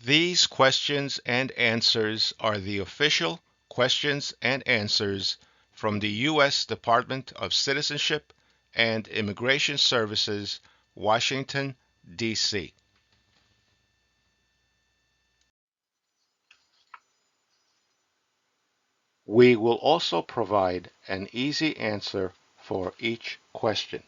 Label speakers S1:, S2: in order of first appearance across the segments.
S1: These questions and answers are the official questions and answers from the U.S. Department of Citizenship and Immigration Services, Washington, D.C. We will also provide an easy answer for each question.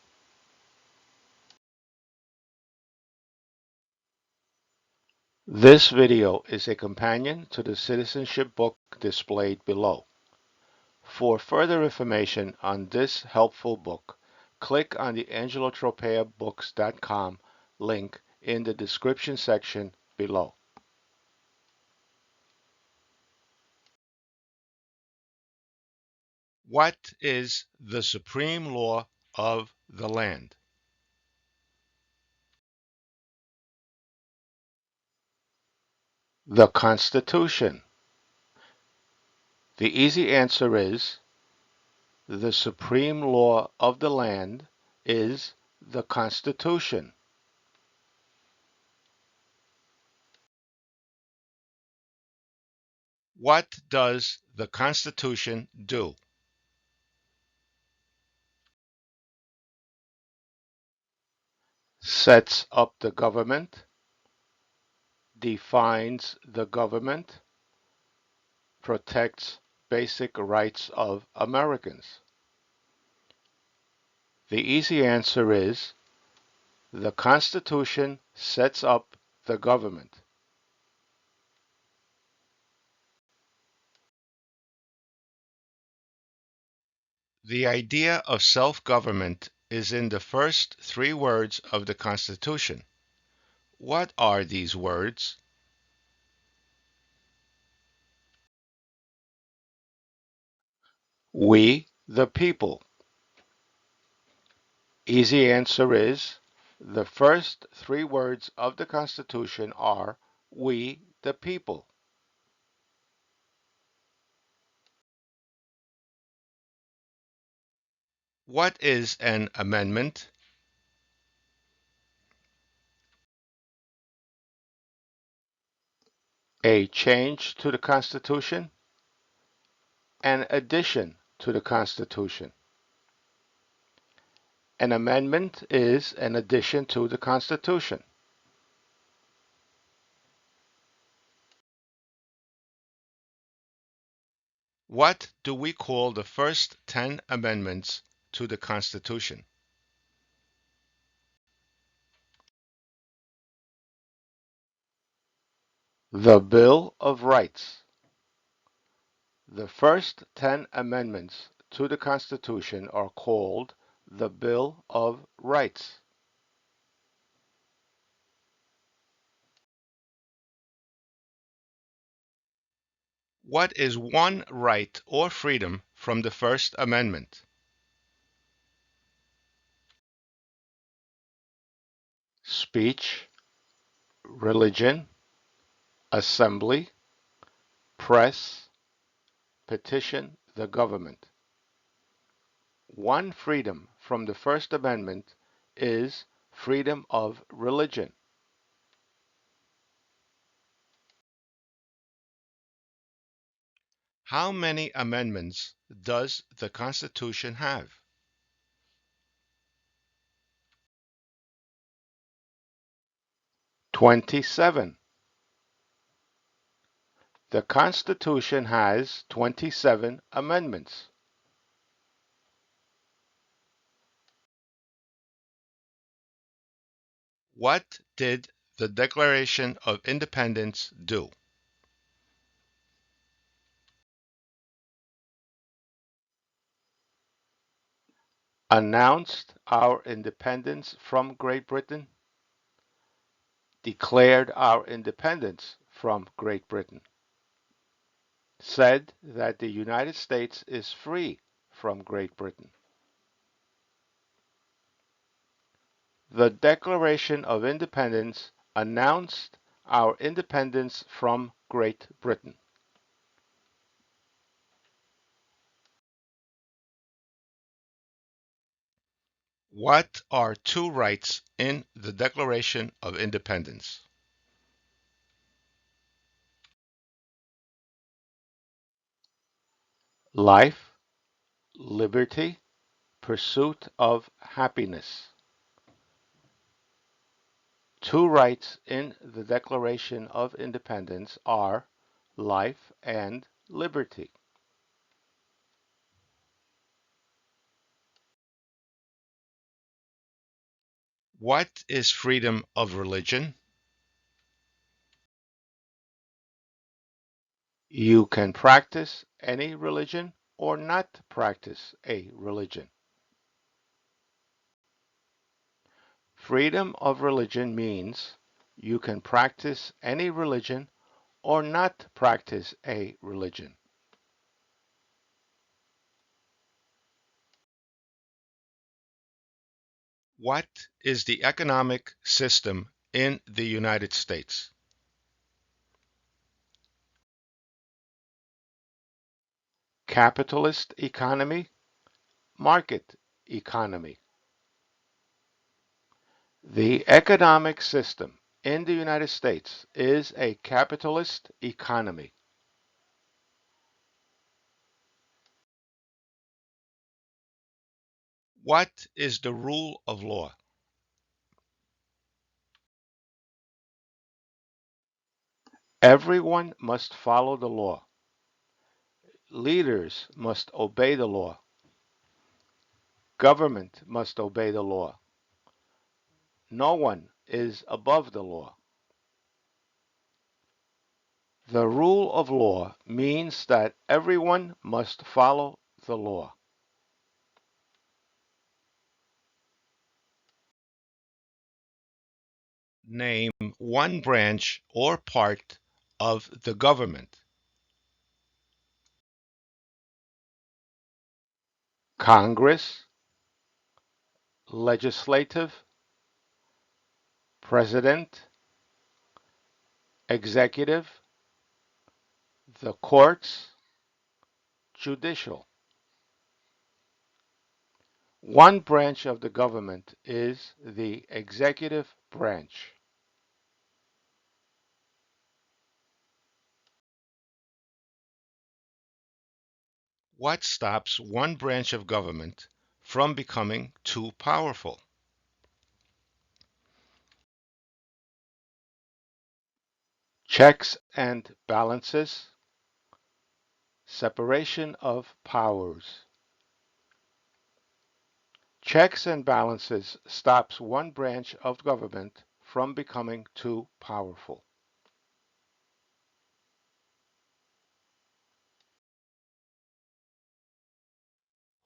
S1: This video is a companion to the citizenship book displayed below. For further information on this helpful book, click on the angelotropeabooks.com link in the description section below. What is the supreme law of the land? The Constitution. The easy answer is the supreme law of the land is the Constitution. What does the Constitution do? Sets up the government, defines the government, protects basic rights of Americans. The easy answer is the Constitution sets up the government. The idea of self-government is in the first three words of the Constitution. What are these words? We, the people. Easy answer is the first three words of the Constitution are we, the people. What is an amendment? A change to the Constitution, an addition to the Constitution. An amendment is an addition to the Constitution. What do we call the first 10 amendments to the Constitution? The Bill of Rights. The first 10 amendments to the Constitution are called the Bill of Rights. What is one right or freedom from the First Amendment? Speech, religion, assembly, press, petition the government. One freedom from the First Amendment is freedom of religion. How many amendments does the Constitution have? 27. The Constitution has 27 amendments. What did the Declaration of Independence do? Announced our independence from Great Britain, declared our independence from Great Britain, said that the United States is free from Great Britain. The Declaration of Independence announced our independence from Great Britain. What are two rights in the Declaration of Independence? life, liberty, pursuit of happiness. Two rights in the Declaration of Independence are life and liberty. What is freedom of religion? You can practice any religion or not practice a religion. Freedom of religion means you can practice any religion or not practice a religion. What is the economic system in the United States? Capitalist economy, market economy. The economic system in the United States is a capitalist economy. What is the rule of law? Everyone must follow the law. Leaders must obey the law. Government must obey the law. No one is above the law. The rule of law means that everyone must follow the law. Name one branch or part of the government. Congress, legislative, president, executive, the courts, judicial. One branch of the government is the executive branch. What stops one branch of government from becoming too powerful? Checks and balances, separation of powers. Checks and balances stops one branch of government from becoming too powerful.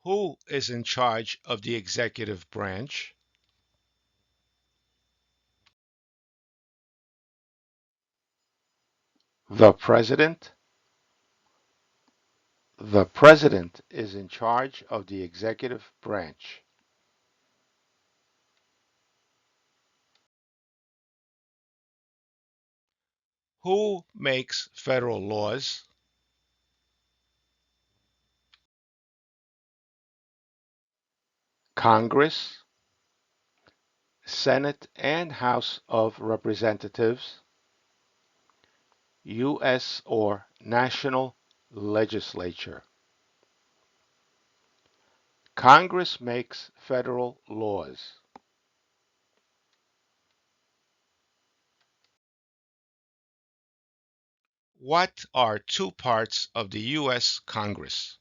S1: Who is in charge of the executive branch? The president. The president is in charge of the executive branch. Who makes federal laws? Congress, Senate and House of Representatives, U.S. or national legislature. Congress makes federal laws. What are two parts of the U.S. Congress?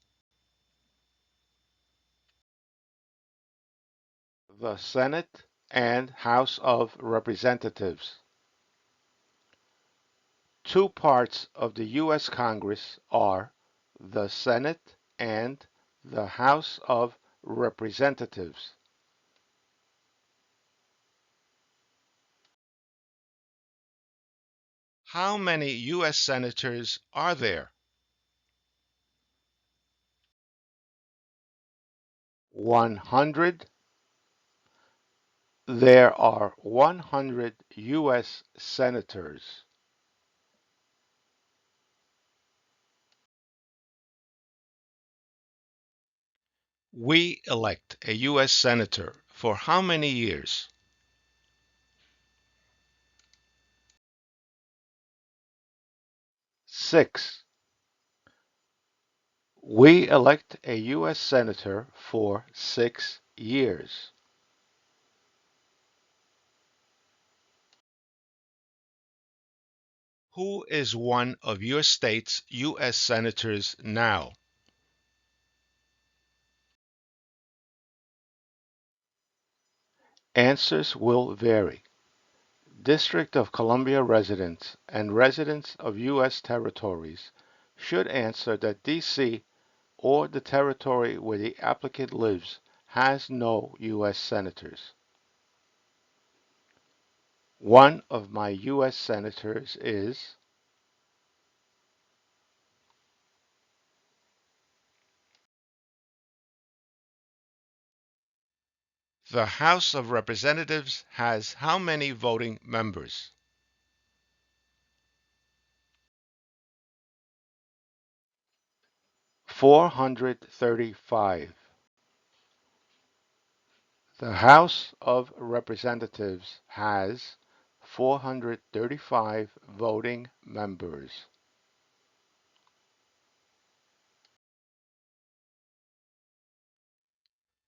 S1: The Senate and House of Representatives. Two parts of the U.S. Congress are the Senate and the House of Representatives. How many U.S. senators are there? 100. There are 100 U.S. senators. We elect a U.S. senator for how many years? 6. We elect a U.S. Senator for 6 years. Who is one of your state's U.S. Senators now? Answers will vary. District of Columbia residents and residents of U.S. territories should answer that D.C. or the territory where the applicant lives has no U.S. senators. One of my U.S. senators is the House of Representatives has how many voting members? 435. The House of Representatives has 435 voting members.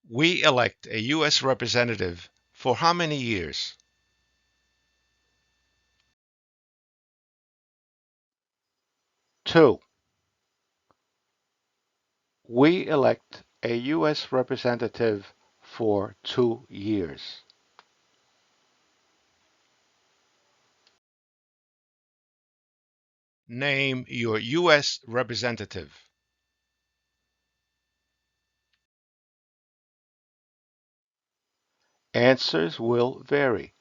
S1: We elect a U.S. representative for how many years? 2. We elect a U.S. representative for 2 years. Name your U.S. representative. Answers will vary.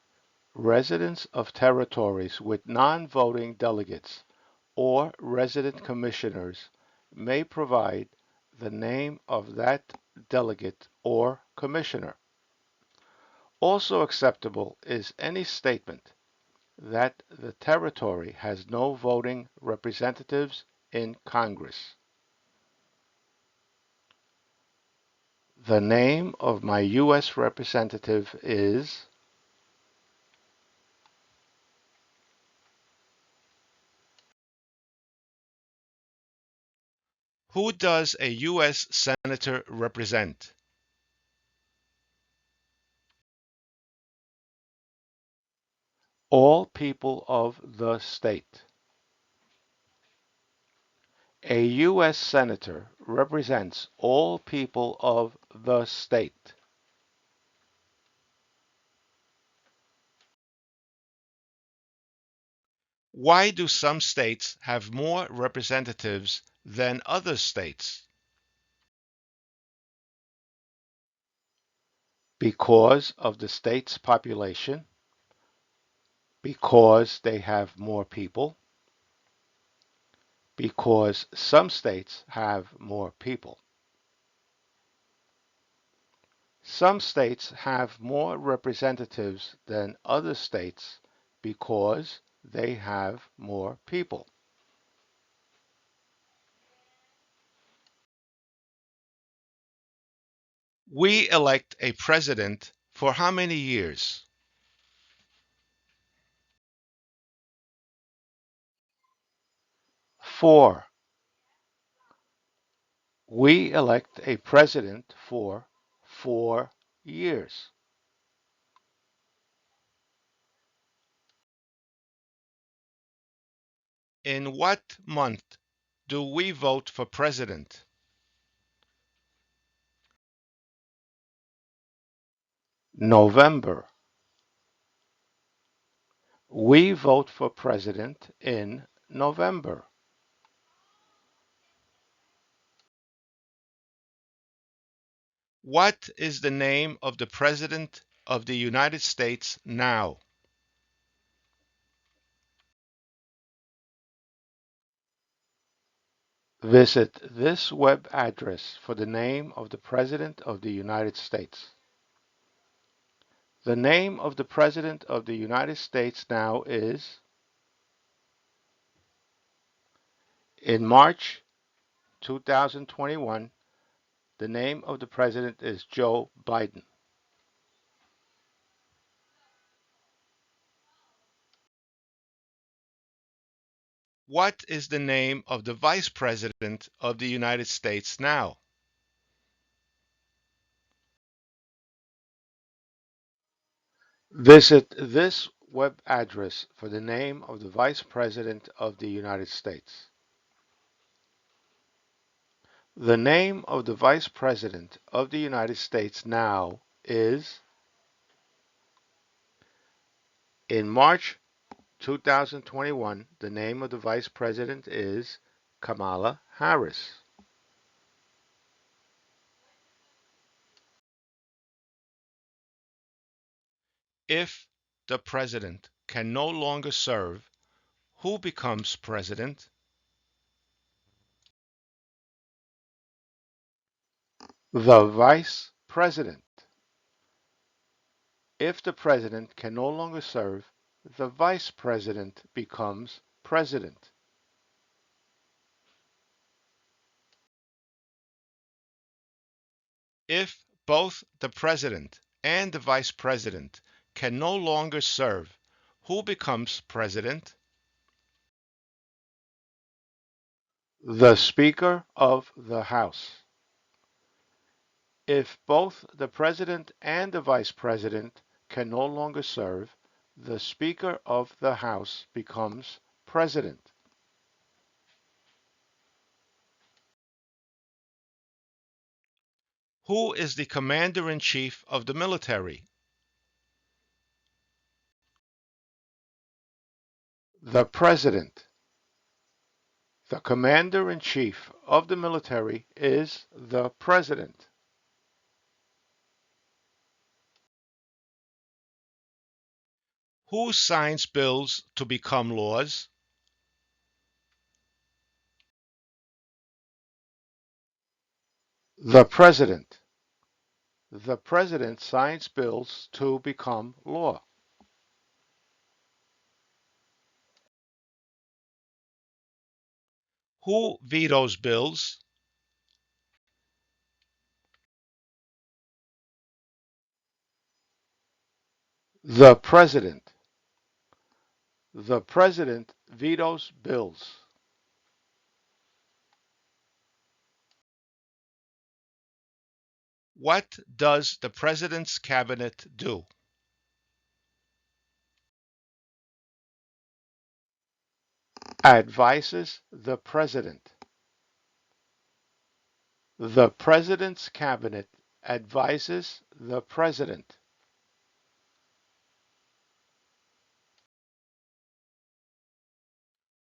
S1: Residents of territories with non-voting delegates or resident commissioners may provide the name of that delegate or commissioner. Also acceptable is any statement that the territory has no voting representatives in Congress. The name of my U.S. representative is Who does a U.S. Senator represent? All people of the state. A U.S. Senator represents all people of the state. Why do some states have more representatives than other states? Because of the state's population, because they have more people, because some states have more people. Some states have more representatives than other states because they have more people. We elect a president for how many years? 4. We elect a president for 4 years. In what month do we vote for president? November. We vote for president in November. What is the name of the President of the United States now? Visit this web address for the name of the President of the United States. The name of the President of the United States now is, in March 2021, the name of the President is Joe Biden. What is the name of the Vice President of the United States now? Visit this web address for the name of the Vice President of the United States. The name of the Vice President of the United States now is, in March 2021, the name of the Vice President is Kamala Harris. If the President can no longer serve, who becomes President? The Vice President. If the President can no longer serve, the Vice President becomes President. If both the President and the Vice President can no longer serve, who becomes President? The Speaker of the House. If both the President and the Vice President can no longer serve, the Speaker of the House becomes President. Who is the Commander-in-Chief of the military? The President. The Commander-in-Chief of the military is the President. Who signs bills to become laws? The President. The President signs bills to become law. Who vetoes bills? The President. The President vetoes bills. What does the President's Cabinet do? Advises the President. The President's Cabinet advises the President.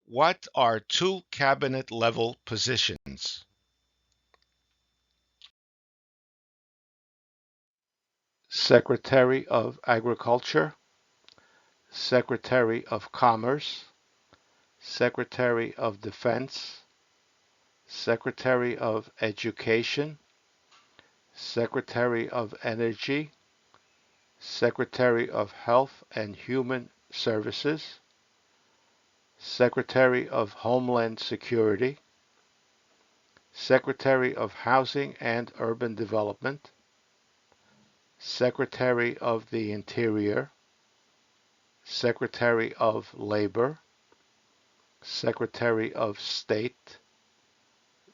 S1: What are two cabinet-level positions? Secretary of Agriculture, Secretary of Commerce, Secretary of Defense, Secretary of Education, Secretary of Energy, Secretary of Health and Human Services, Secretary of Homeland Security, Secretary of Housing and Urban Development, Secretary of the Interior, Secretary of Labor, Secretary of State,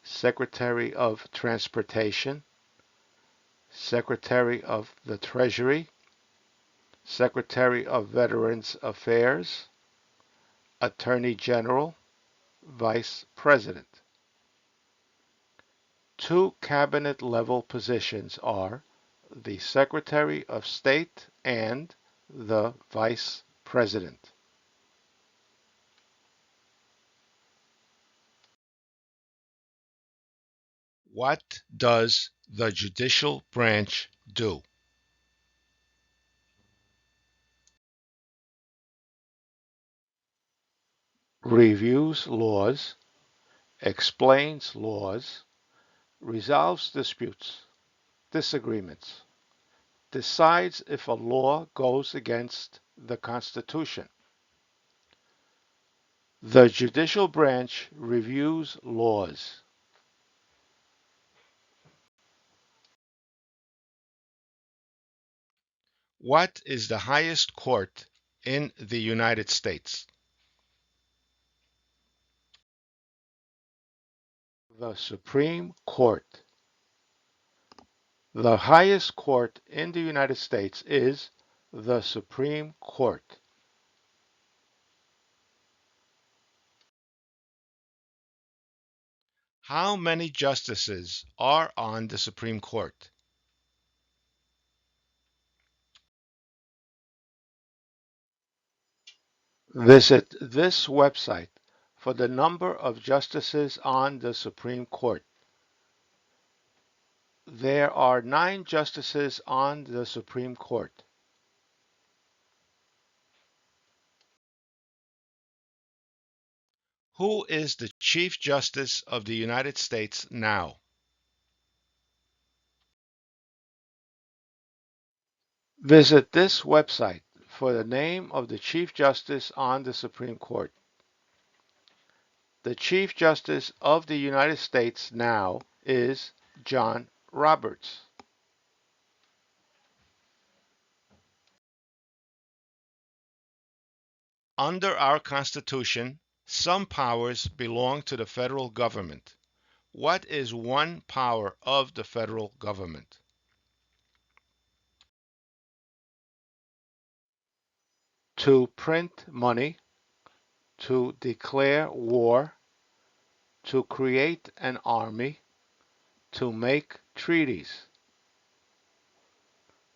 S1: Secretary of Transportation, Secretary of the Treasury, Secretary of Veterans Affairs, Attorney General, Vice President. Two cabinet-level positions are the Secretary of State and the Vice President. What does the judicial branch do? Reviews laws, explains laws, resolves disputes, disagreements, decides if a law goes against the Constitution. The judicial branch reviews laws. What is the highest court in the United States? The Supreme Court. The highest court in the United States is the Supreme Court. How many justices are on the Supreme Court? Visit this website for the number of justices on the Supreme Court. There are 9 justices on the Supreme Court. Who is the Chief Justice of the United States now? Visit this website for the name of the Chief Justice on the Supreme Court. The Chief Justice of the United States now is John Roberts. Under our Constitution, some powers belong to the federal government. What is one power of the federal government? To print money, to declare war, to create an army, to make treaties.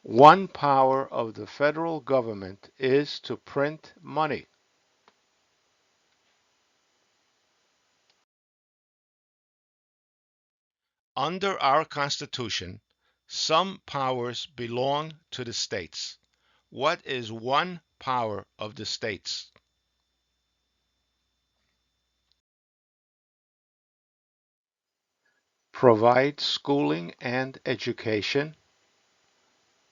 S1: One power of the federal government is to print money. Under our Constitution, some powers belong to the states. What is one power of the states? Provide schooling and education,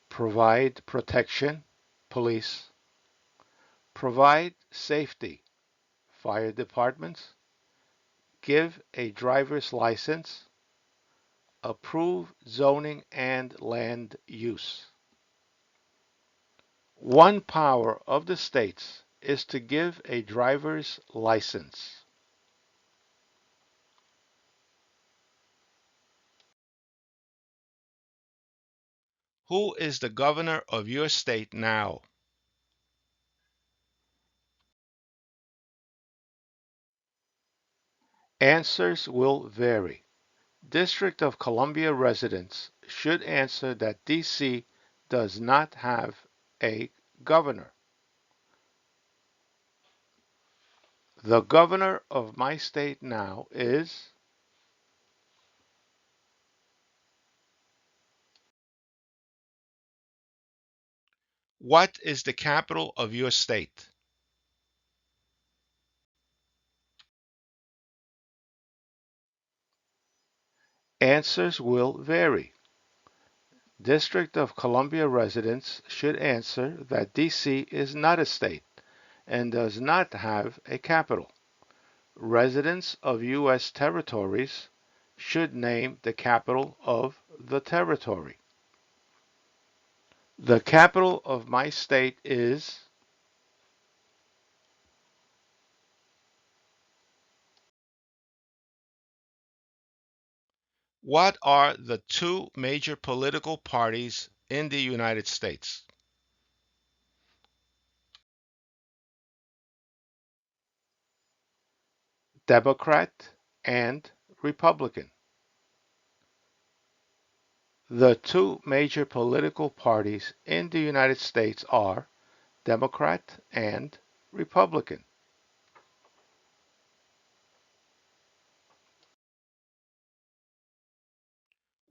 S1: provide protection, police, provide safety, fire departments, give a driver's license, approve zoning and land use. One power of the states is to give a driver's license. Who is the governor of your state now? Answers will vary. District of Columbia residents should answer that D.C. does not have a governor. The governor of my state now is. What is the capital of your state? Answers will vary. District of Columbia residents should answer that D.C. is not a state and does not have a capital. Residents of U.S. territories should name the capital of the territory. The capital of my state is. What are the 2 major political parties in the United States? Democrat and Republican. The 2 major political parties in the United States are Democrat and Republican.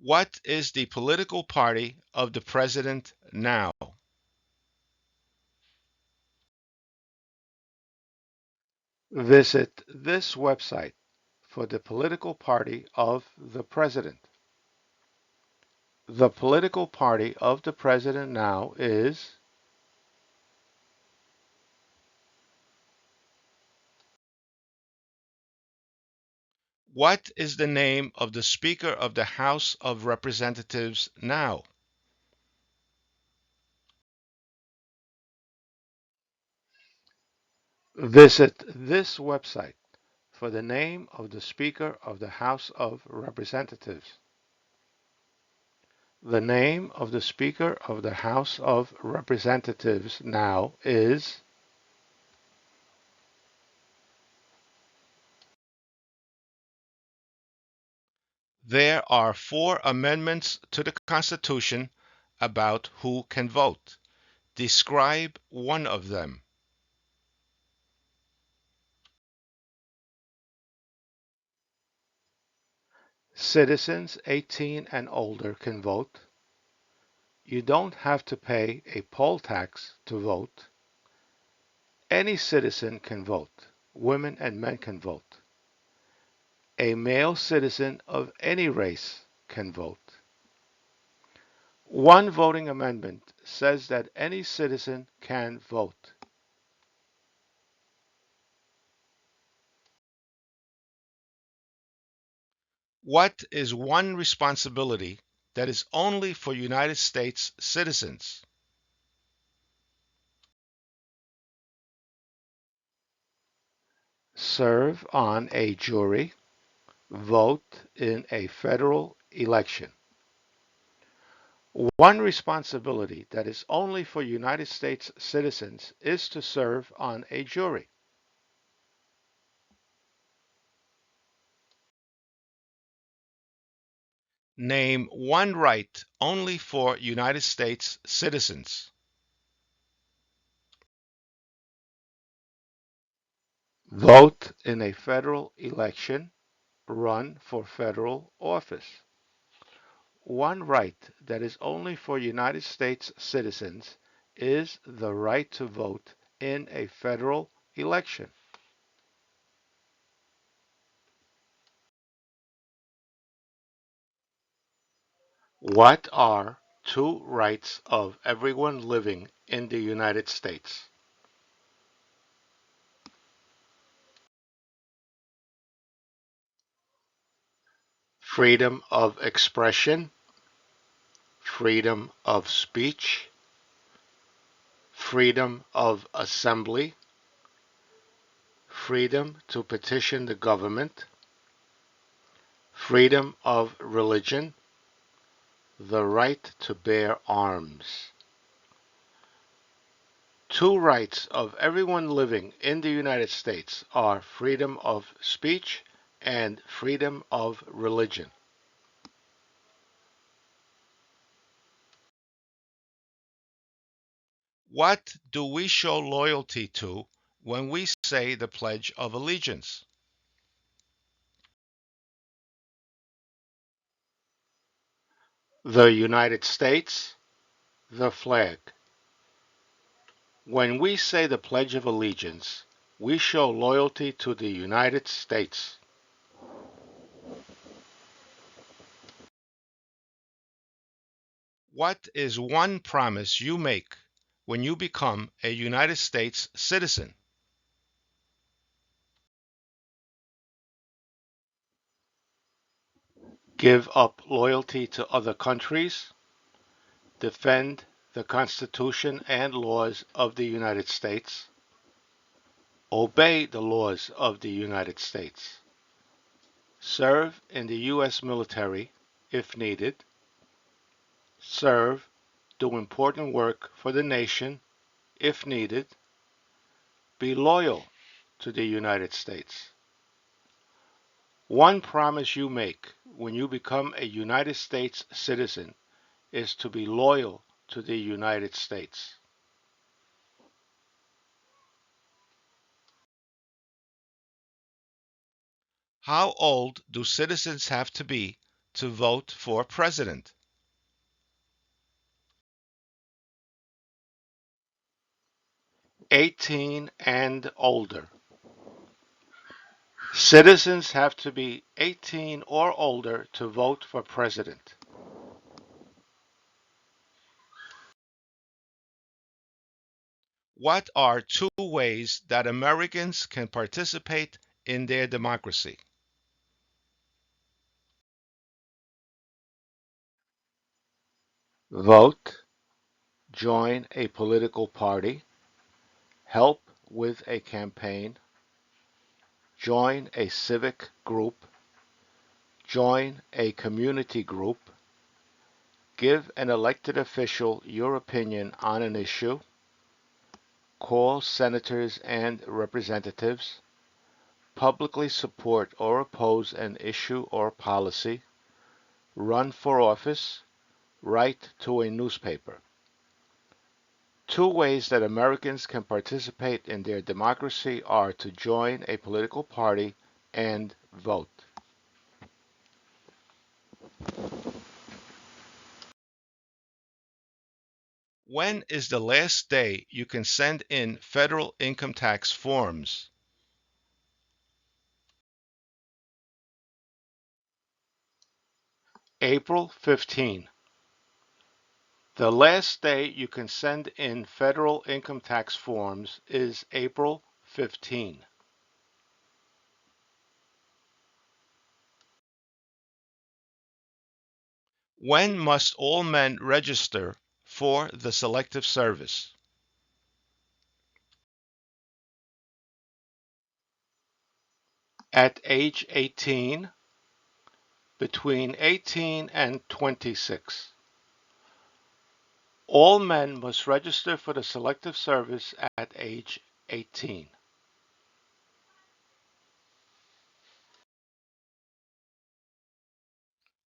S1: What is the political party of the president now? Visit this website for the political party of the president. The political party of the president now is. What is the name of the Speaker of the House of Representatives now? Visit this website for the name of the Speaker of the House of Representatives. The name of the Speaker of the House of Representatives now is. There are 4 amendments to the Constitution about who can vote. Describe one of them. Citizens 18 and older can vote. You don't have to pay a poll tax to vote. Any citizen can vote. Women and men can vote. A male citizen of any race can vote. One voting amendment says that any citizen can vote. What is one responsibility that is only for United States citizens? Serve on a jury. Vote in a federal election. One responsibility that is only for United States citizens is to serve on a jury. Name one right only for United States citizens. Vote in a federal election. Run for federal office. One right that is only for United States citizens is the right to vote in a federal election. What are 2 rights of everyone living in the United States? Freedom of expression, freedom of speech, freedom of assembly, freedom to petition the government, freedom of religion, the right to bear arms. 2 rights of everyone living in the United States are freedom of speech and freedom of religion. What do we show loyalty to when we say the Pledge of Allegiance? The United States, the flag. When we say the Pledge of Allegiance, we show loyalty to the United States. What is one promise you make when you become a United States citizen? Give up loyalty to other countries. Defend the Constitution and laws of the United States. Obey the laws of the United States. Serve in the U.S. military if needed. Serve, do important work for the nation if needed. Be loyal to the United States. One promise you make when you become a United States citizen is to be loyal to the United States. How old do citizens have to be to vote for president? 18 and older. Citizens have to be 18 or older to vote for president. What are 2 ways that Americans can participate in their democracy? Vote, join a political party, help with a campaign, join a civic group, join a community group, give an elected official your opinion on an issue, call senators and representatives, publicly support or oppose an issue or policy, run for office, write to a newspaper. Two ways that Americans can participate in their democracy are to join a political party and vote. When is the last day you can send in federal income tax forms? April 15. The last day you can send in federal income tax forms is April 15. When must all men register for the Selective Service? At age 18, between 18 and 26. All men must register for the Selective Service at age 18.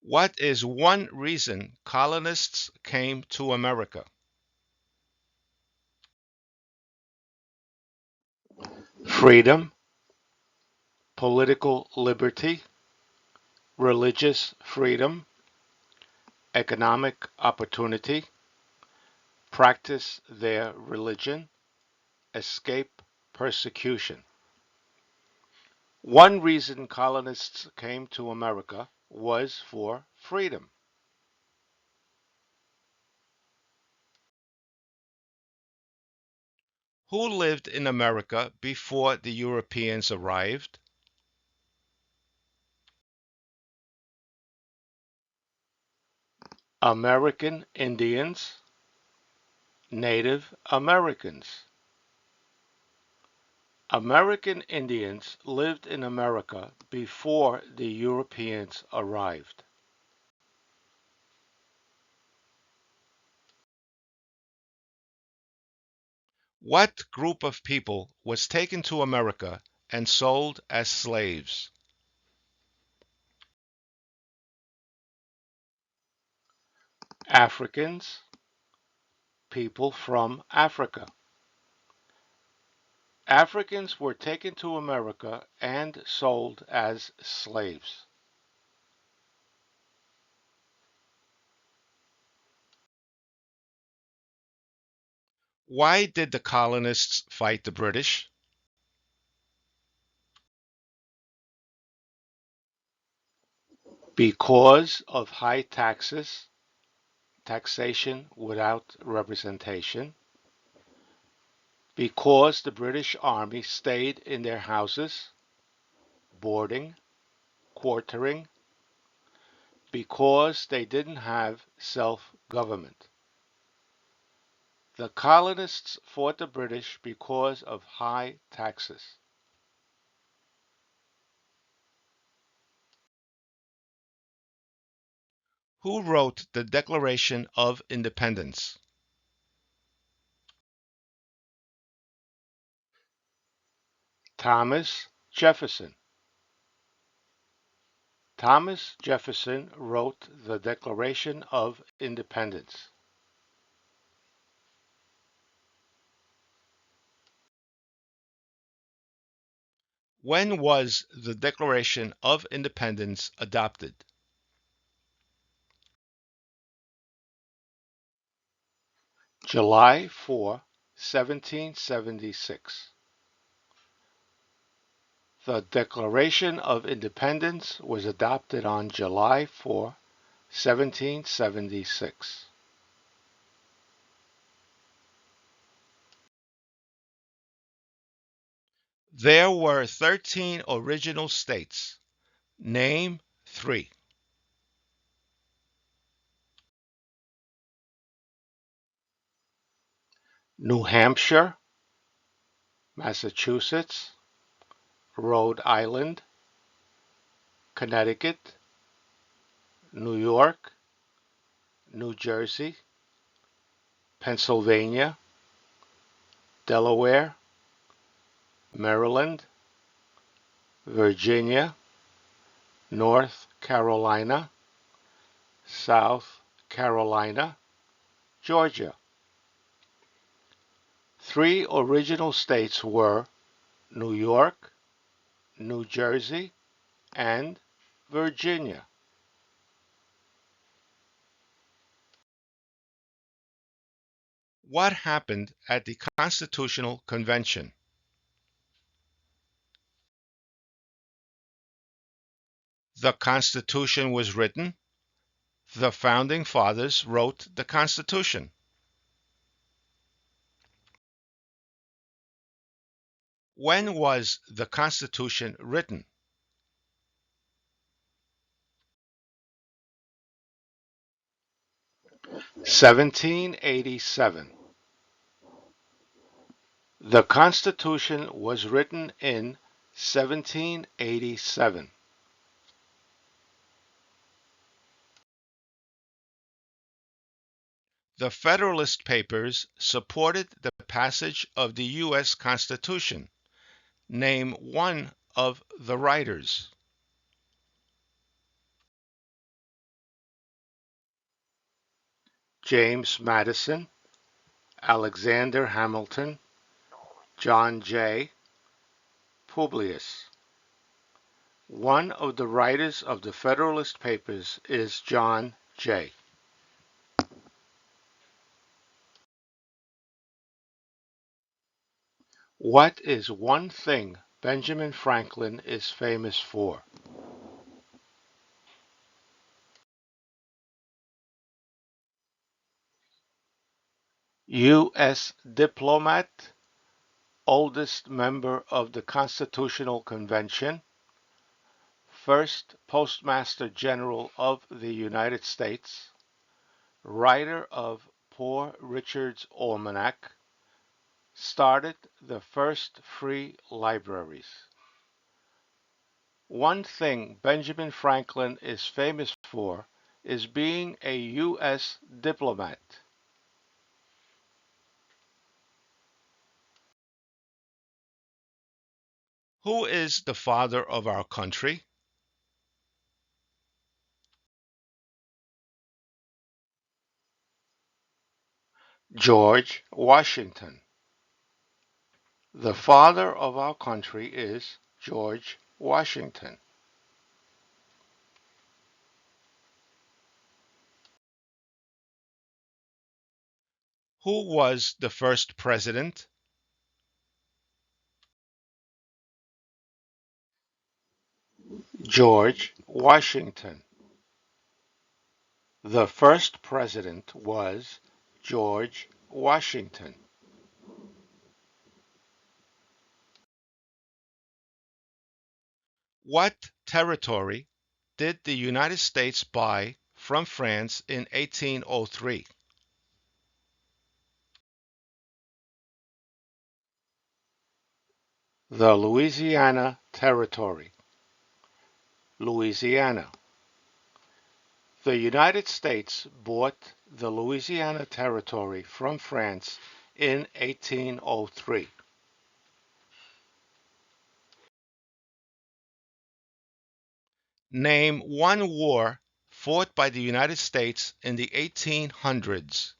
S1: What is one reason colonists came to America? Freedom, political liberty, religious freedom, economic opportunity, practice their religion, escape persecution. One reason colonists came to America was for freedom. Who lived in America before the Europeans arrived? American Indians, Native Americans. American Indians lived in America before the Europeans arrived. What group of people was taken to America and sold as slaves? Africans, people from Africa. Africans were taken to America and sold as slaves. Why did the colonists fight the British? Because of high taxes, taxation without representation, because the British Army stayed in their houses, boarding, quartering, because they didn't have self-government. The colonists fought the British because of high taxes. Who wrote the Declaration of Independence? Thomas Jefferson. Thomas Jefferson wrote the Declaration of Independence. When was the Declaration of Independence adopted? July 4, 1776. The Declaration of Independence was adopted on July 4, 1776. There were 13 original states. Name 3. New Hampshire, Massachusetts, Rhode Island, Connecticut, New York, New Jersey, Pennsylvania, Delaware, Maryland, Virginia, North Carolina, South Carolina, Georgia. 3 original states were New York, New Jersey, and Virginia. What happened at the Constitutional Convention? The Constitution was written. The Founding Fathers wrote the Constitution. When was the Constitution written? 1787. The Constitution was written in 1787. The Federalist Papers supported the passage of the U.S. Constitution. Name one of the writers. James Madison, Alexander Hamilton, John Jay, Publius. One of the writers of the Federalist Papers is John Jay. What is one thing Benjamin Franklin is famous for? U.S. diplomat, oldest member of the Constitutional Convention, first Postmaster General of the United States, writer of Poor Richard's Almanac, started the first free libraries. One thing Benjamin Franklin is famous for is being a U.S. diplomat. Who is the father of our country? George Washington. The father of our country is George Washington. Who was the first president? George Washington. The first president was George Washington. What territory did the United States buy from France in 1803? The Louisiana Territory. Louisiana. The United States bought the Louisiana Territory from France in 1803. Name one war fought by the United States in the 1800s.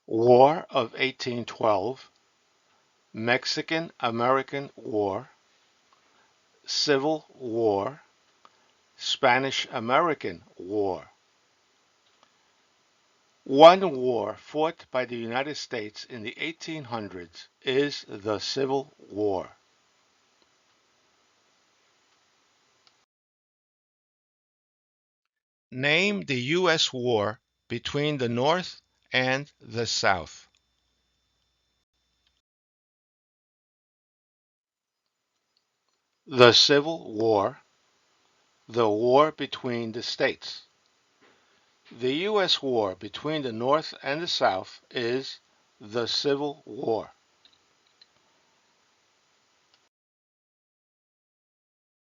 S1: War of 1812, Mexican-American War, Civil War, Spanish-American War. One war fought by the United States in the 1800s is the Civil War. Name the U.S. war between the North and the South. The Civil War, the war between the states. The U.S. war between the North and the South is the Civil War.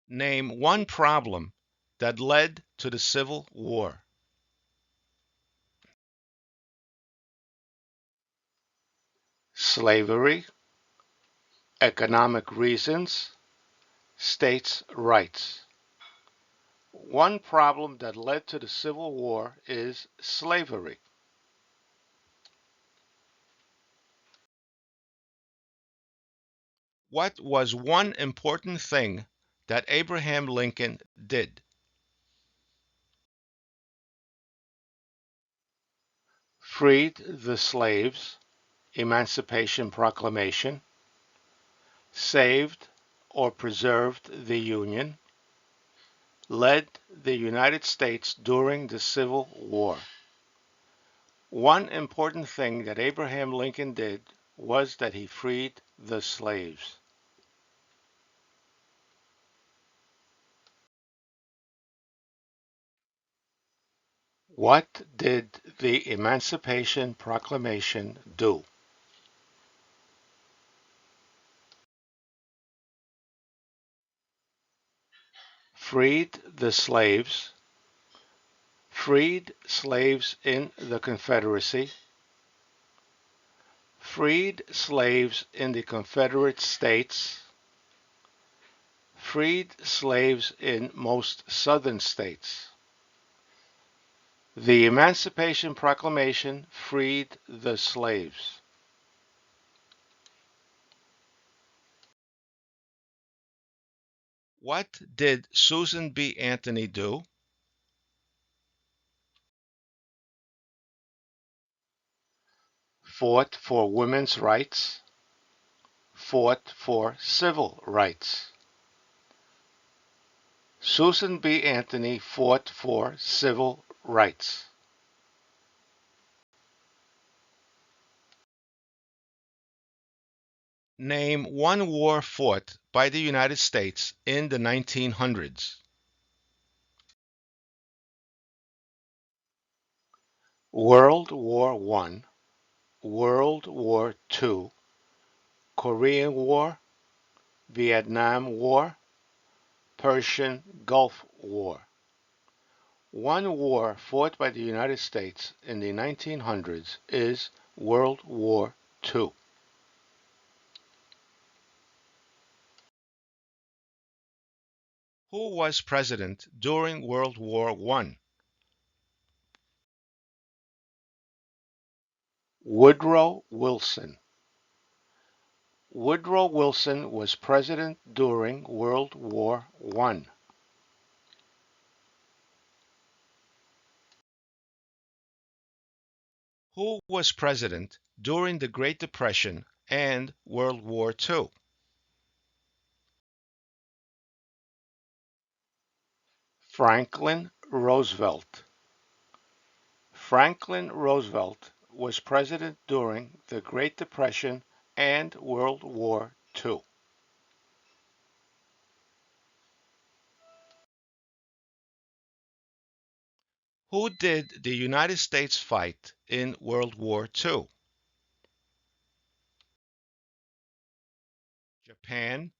S1: Name one problem that led to the Civil War. Slavery, economic reasons, states' rights. One problem that led to the Civil War is slavery. What was one important thing that Abraham Lincoln did? Freed the slaves, Emancipation Proclamation, saved or preserved the Union, led the United States during the Civil War. One important thing that Abraham Lincoln did was that he freed the slaves. What did the Emancipation Proclamation do? Freed the slaves, freed slaves in the Confederacy, freed slaves in the Confederate States, freed slaves in most southern states. The Emancipation Proclamation freed the slaves. What did Susan B. Anthony do? Fought for women's rights, fought for civil rights. Susan B. Anthony fought for civil rights. Name one war fought by the United States in the 1900s. World War I, World War II, Korean War, Vietnam War, Persian Gulf War. One war fought by the United States in the 1900s is World War II. Who was president during World War I? Woodrow Wilson. Woodrow Wilson was president during World War I. Who was president during the Great Depression and World War II? Franklin Roosevelt. Franklin Roosevelt was president during the Great Depression and World War II. Who did the United States fight in World War II? Japan,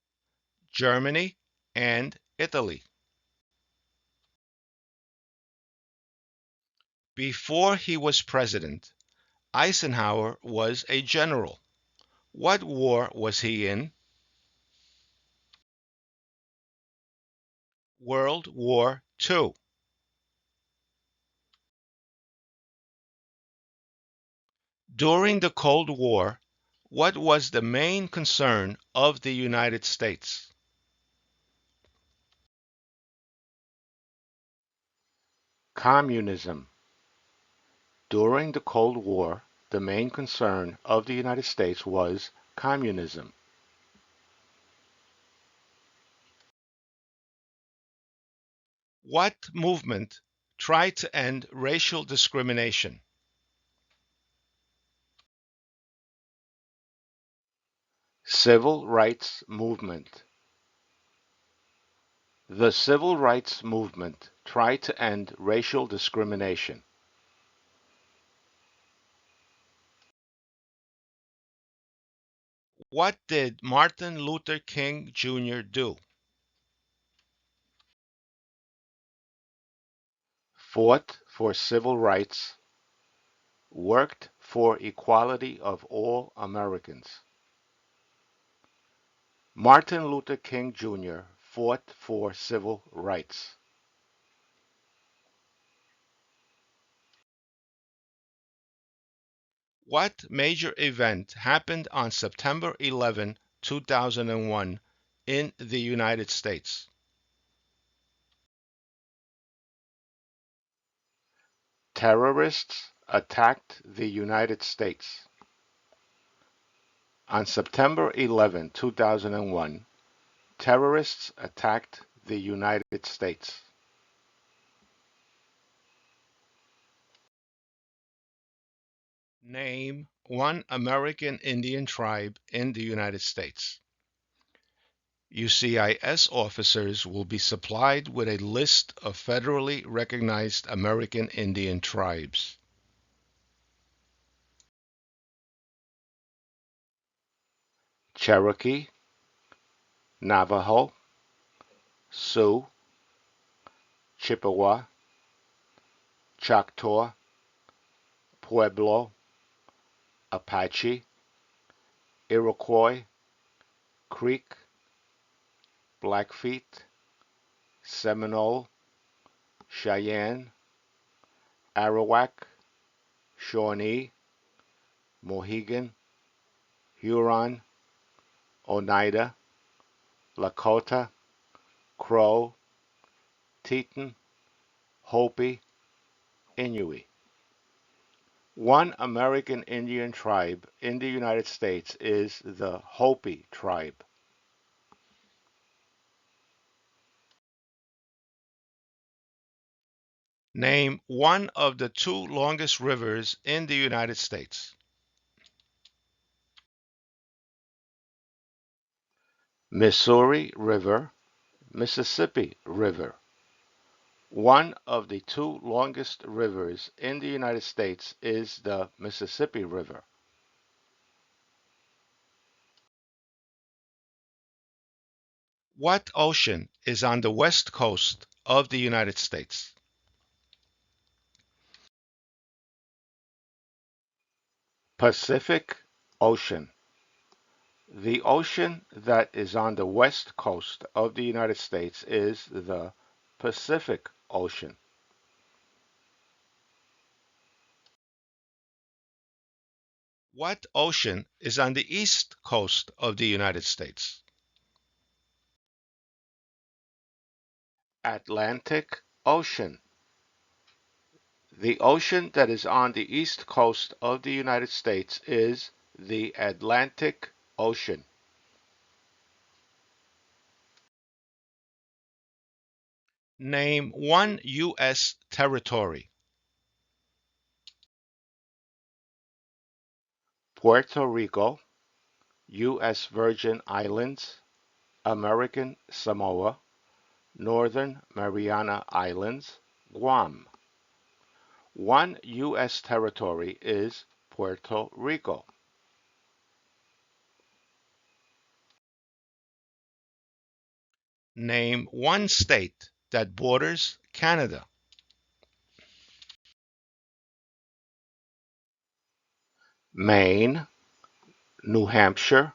S1: Germany, and Italy. Before he was president, Eisenhower was a general. What war was he in? World War II. During the Cold War, what was the main concern of the United States? Communism. During the Cold War, the main concern of the United States was communism. What movement tried to end racial discrimination? Civil Rights Movement. The Civil Rights Movement tried to end racial discrimination. What did Martin Luther King Jr. do? Fought for civil rights, worked for equality of all Americans. Martin Luther King Jr. fought for civil rights. What major event happened on September 11, 2001 in the United States? Terrorists attacked the United States. On September 11, 2001, terrorists attacked the United States. Name one American Indian tribe in the United States. UCIS officers will be supplied with a list of federally recognized American Indian tribes. Cherokee, Navajo, Sioux, Chippewa, Choctaw, Pueblo, Apache, Iroquois, Creek, Blackfeet, Seminole, Cheyenne, Arawak, Shawnee, Mohegan, Huron, Oneida, Lakota, Crow, Teton, Hopi, Inuit. One American Indian tribe in the United States is the Hopi tribe. Name one of the two longest rivers in the United States. Missouri River, Mississippi River. One of the two longest rivers in the United States is the Mississippi River. What ocean is on the west coast of the United States? Pacific Ocean. The ocean that is on the west coast of the United States is the Pacific Ocean. What ocean is on the east coast of the United States? Atlantic Ocean. The ocean that is on the east coast of the United States is the Atlantic Ocean. Name one U.S. territory. Puerto Rico, U.S. Virgin Islands, American Samoa, Northern Mariana Islands, Guam. One U.S. territory is Puerto Rico. Name one state that borders Canada. Maine, New Hampshire,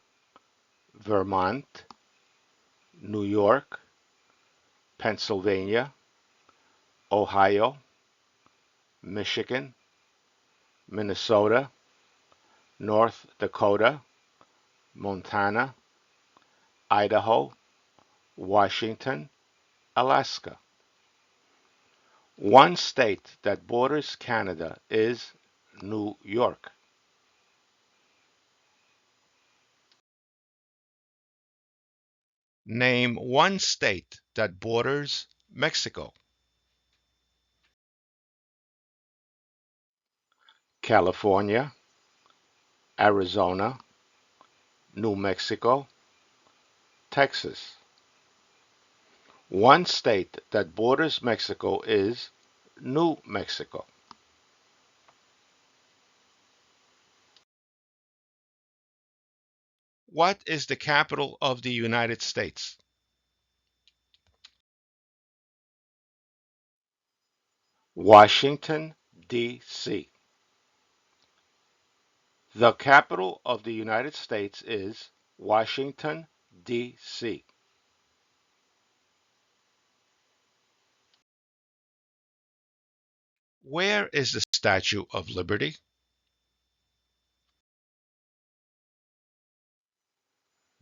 S1: Vermont, New York, Pennsylvania, Ohio, Michigan, Minnesota, North Dakota, Montana, Idaho, Washington, Alaska. One state that borders Canada is New York. Name one state that borders Mexico. California, Arizona, New Mexico, Texas. One state that borders Mexico is New Mexico. What is the capital of the United States? Washington, D.C. The capital of the United States is Washington, D.C. Where is the Statue of Liberty?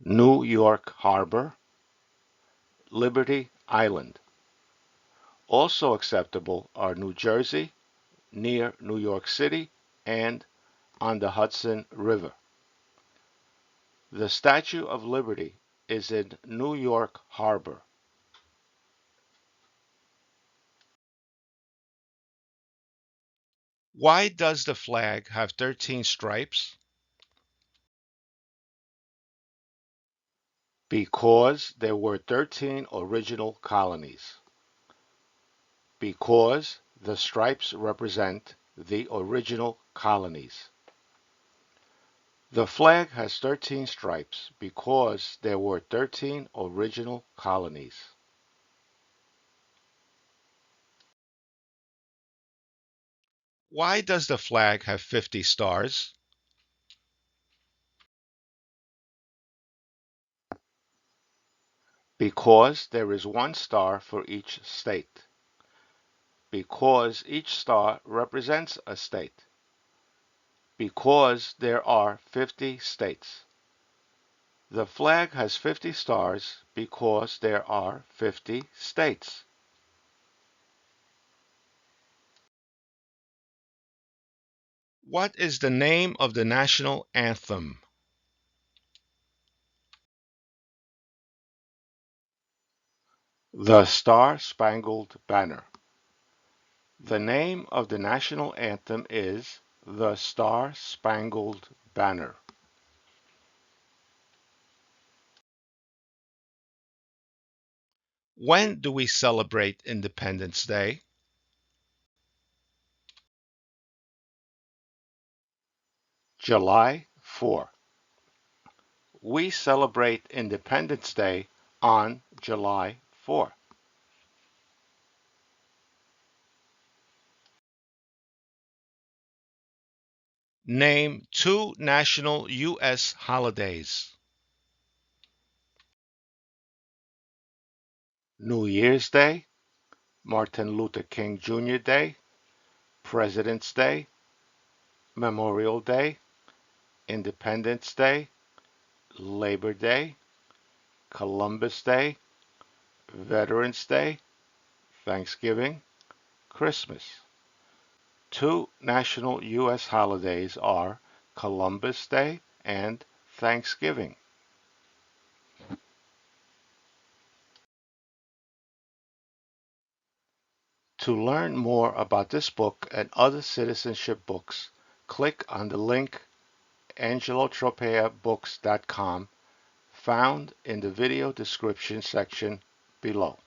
S1: New York Harbor, Liberty Island. Also acceptable are New Jersey, near New York City, and on the Hudson River. The Statue of Liberty is in New York Harbor. Why does the flag have 13 stripes? Because there were 13 original colonies. Because the stripes represent the original colonies. The flag has 13 stripes because there were 13 original colonies. Why does the flag have 50 stars? Because there is one star for each state. Because each star represents a state. Because there are 50 states. The flag has 50 stars because there are 50 states. What is the name of the national anthem? The Star-Spangled Banner. The name of the national anthem is The Star-Spangled Banner. When do we celebrate Independence Day? July 4. We celebrate Independence Day on July 4. Name two national U.S. holidays. New Year's Day, Martin Luther King Jr. Day, President's Day, Memorial Day, Independence Day, Labor Day, Columbus Day, Veterans Day, Thanksgiving, Christmas. Two national U.S. holidays are Columbus Day and Thanksgiving. To learn more about this book and other citizenship books, click on the link angelotropeabooks.com found in the video description section below.